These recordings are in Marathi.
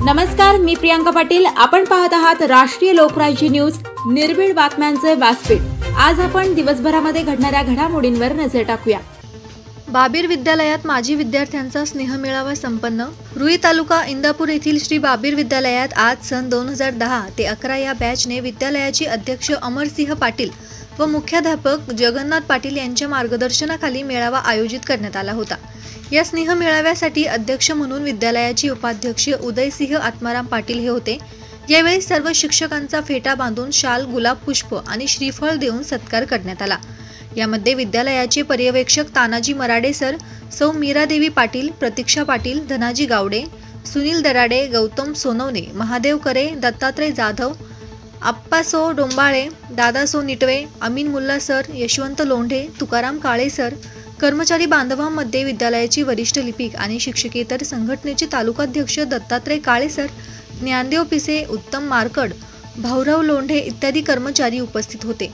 नमस्कार, मी प्रियांका पाटील। आपण पाहत आहात राष्ट्रीय लोकराज्य न्यूज, निर्भीड बातम्यांचे व्यासपीठ। आज आपण दिवसभरामध्ये घडणाऱ्या घडामोडींवर नजर टाकूया। बाबीर विद्यालयात माजी विद्यार्थ्यांचा स्नेहमेळावा संपन्न। रुई तालुका इंदापूर येथील श्री बाबीर विद्यालयात आज सन 2010 ते 11 या बॅचने विद्यालयाचे अध्यक्ष अमरसिंह पाटील व मुख्याध्यापक जगन्नाथ पाटील यांच्या मार्गदर्शनाखाली मेळावा आयोजित करण्यात आला होता। या स्नेह मेळाव्यासाठी अध्यक्ष म्हणून विद्यालयाचे उपाध्यक्ष उदयसिंह आत्माराम पाटील हे होते। यावेळी सर्व शिक्षकांचा फेटा बांधून शाल, गुलाब पुष्प आणि श्रीफळ देऊन सत्कार करण्यात आला। यामध्ये विद्यालयाचे पर्यवेक्षक तानाजी मराडे सर, सौ मीरादेवी पाटील, प्रतीक्षा पाटील, धनाजी गावडे, सुनील दराडे, गौतम सोनवणे, महादेव करे, दत्तात्रय जाधव, आप्पासो डोंबाळे, दादासो निटवे, अमीन मुल्ला सर, यशवंत लोंढे, तुकाराम काळे सर, कर्मचारी बांधवांमध्ये विद्यालयाची वरिष्ठ लिपिक आणि शिक्षकेतर संघटनेचे तालुकाध्यक्ष दत्तात्रय काळे सर, ज्ञानदेव पिसे, उत्तम मारकड, भाऊराव लोंढे इत्यादी कर्मचारी उपस्थित होते।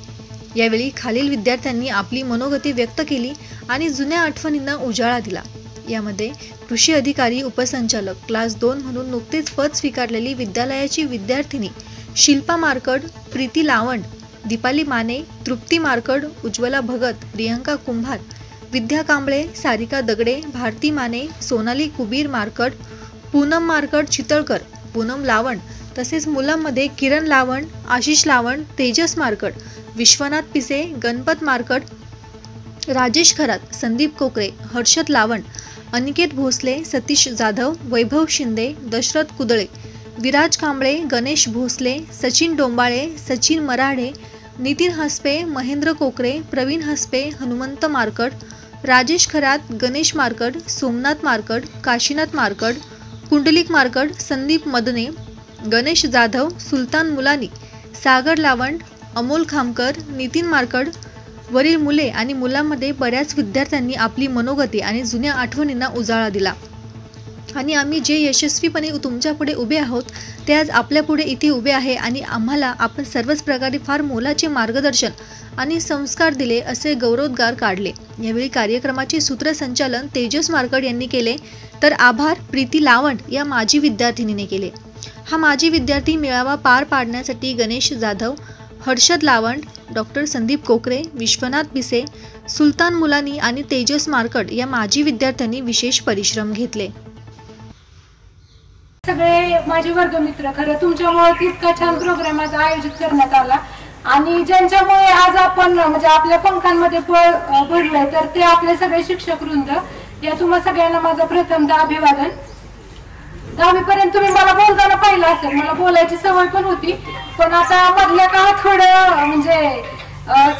यावेळी खालील विद्यार्थ्यांनी आपली मनोगती व्यक्त केली आणि जुन्या आठवणींना उजाळा दिला। यामध्ये कृषी अधिकारी उपसंचालक क्लास 2 म्हणून नुकतेच पद स्वीकारलेली विद्यालयाची विद्यार्थिनी शिल्पा मारकड, प्रीती लावंड, दीपाली माने, तृप्ती मारकड, उज्ज्वला भगत, प्रियंका कुंभार, विद्या कांबळे, सारिका दगडे, भारती माने, सोनाली कुबीर मारकड, पूनम मारकड चितळकर, पूनम लावंड, तसेच मुलांमध्ये किरण लावंड, आशिष लावंड, तेजस मारकड, विश्वनाथ पिसे, गणपत मारकड, राजेश खरात, संदीप कोकरे, हर्षद लावंड, अनिकेत भोसले, सतीश जाधव, वैभव शिंदे, दशरथ कुदळे, विराज कांबळे, गणेश भोसले, सचिन डोंबाळे, सचिन मराडे, नितीन हसपे, महेंद्र कोकरे, प्रवीण हसपे, हनुमंत मारकड, राजेश खरात, गणेश मारकड, सोमनाथ मारकड, काशीनाथ मारकड, कुंडलिक मारकड, संदीप मदने, गणेश जाधव, सुलतान मुलानी, सागर लावंड, अमोल खामकर, नितीन मारकड वरील मुले आणि मुलांमध्ये बऱ्याच विद्यार्थ्यांनी आपली मनोगती आणि जुन्या आठवणींना उजाळा दिला। आणि आम्ही जे यशस्वीपणे तुमच्या पुढे उभे आहोत ते आज आपल्या पुढे इथे उभे आहे आणि आम्हाला आपण सर्वच प्रकारे फार मोलाचे मार्गदर्शन आणि संस्कार दिले असे गौरवोद्गार काढले। यावेळी कार्यक्रमाचे सूत्रसंचालन तेजस मारकड यांनी केले, तर आभार प्रीती लावंड या माजी विद्यार्थिनीने केले। हा माजी विद्यार्थी मेळावा पार पाडण्यासाठी गणेश जाधव, हर्षद लावंड, डॉक्टर संदीप कोकरे, विश्वनाथ पिसे, सुलतान मुलानी आणि तेजस मारकड या माजी विद्यार्थ्यांनी विशेष परिश्रम घेतले। सगळे माझे वर्गमित्र, खरं तुमच्यामुळे इतका छान प्रोग्राम आज आयोजित करण्यात आला आणि ज्यांच्यामुळे आज आपण म्हणजे आपल्या पंखांमध्ये भरलंय तर ते आपले सगळे शिक्षक वृंद, या तुम्हा सगळ्यांना माझं प्रथमतः अभिवादन। 10वी पर्यंत तुम्ही मला बोलताना पाहिलं असेल, मला बोलायची सवय पण होती, पण आता मधल्या काळात थोडं म्हणजे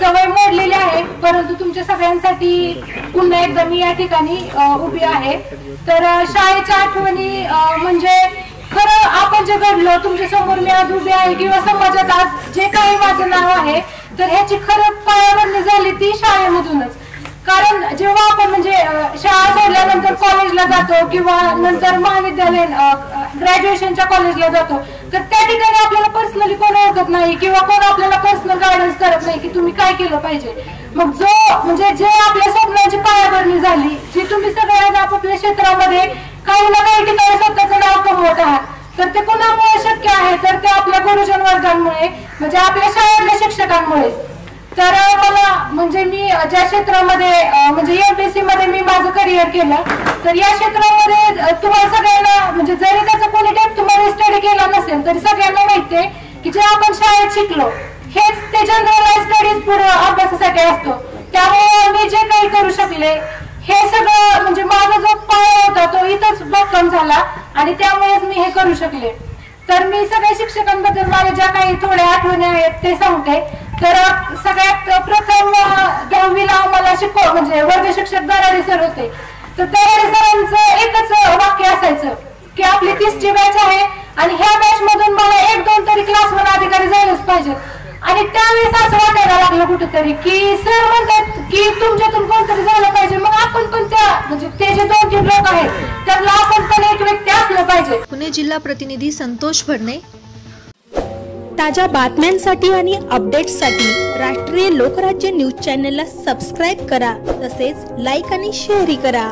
सवय मोडलेली आहे, परंतु तुमच्या सगळ्यांसाठी पुन्हा एकदा मी या ठिकाणी उभी आहे। तर शाळेच्या आठवणी म्हणजे खरं आपण जे घडलं तुमच्या समोर मी आज उभी आहे किंवा समाजात आज जे काही माझं नाव आहे तर ह्याची खरं पायाभरणी झाली ती शाळेमधूनच। कारण जेव्हा आपण म्हणजे शाळा सोडल्यानंतर कॉलेजला जातो किंवा नंतर महाविद्यालय ग्रॅज्युएशनच्या कॉलेजला जातो तर त्या ठिकाणी आपल्याला पर्सनली कोण ओळखत नाही किंवा कोण आपल्याला पर्सनल गायडन्स करत नाही की तुम्ही काय केलं पाहिजे। मग जो म्हणजे जे आपल्या स्वप्नांची पायाभरणी झाली, जी तुम्ही सगळ्या आपापल्या क्षेत्रामध्ये काही ना काही ठिकाणी स्वतःचं नाव कमवत आहात तर ते कोणामुळे शक्य आहे तर ते आपल्या गुरुजन वर्गांमुळे म्हणजे आपल्या शाळेतल्या शिक्षकांमुळे। तर मला म्हणजे मी ज्या क्षेत्रामध्ये म्हणजे एमपीएससी मध्ये मी माझं करिअर केलं तर या क्षेत्रामध्ये तुम्हाला सगळ्यांना म्हणजे जरी त्याचा कोणी टेप तुम्हाला स्टडी केला नसेल तरी सगळ्यांना माहिती आहे की जे आपण शाळेत शिकलो हेच ते जनरल स्टडीज पुढे अभ्यासासाठी असतो। त्यामुळे मी जे काही करू शकले हे सगळं म्हणजे माझा जो पाया होता तो इथंच भक्कम झाला आणि त्यामुळेच मी हे करू शकले। तर मी सगळ्या शिक्षकांबद्दल माझ्या ज्या काही थोड्या आठवणी आहेत ते सांगते। तर सगळ्यात प्रथम 10वीला आम्हाला म्हणजे वर्ग शिक्षक दराडे सर होते, तर दराडे सरांचं एकच वाक्य असायचं की आपली 30ची बॅच आहे आणि ह्या बॅच मधून मला 1-2 तरी क्लास 1 अधिकारी जायलाच पाहिजे। आणि त्यावेळेस असं वाटायला लागलं कुठेतरी की सर म्हणतात की तुमच्यातून कोणतरी झालं पाहिजे, मग आपण पण त्या म्हणजे ते जे 2-3 लोक आहेत त्यातला आपण पण एक व्यक्ती असलं पाहिजे। पुणे जिल्हा प्रतिनिधी संतोष भरणे। ताज्या बातम्यांसाठी आणि अपडेट्ससाठी राष्ट्रीय लोकराज्य न्यूज चॅनलला सबस्क्राईब करा, तसेच लाईक आणि शेअरही करा।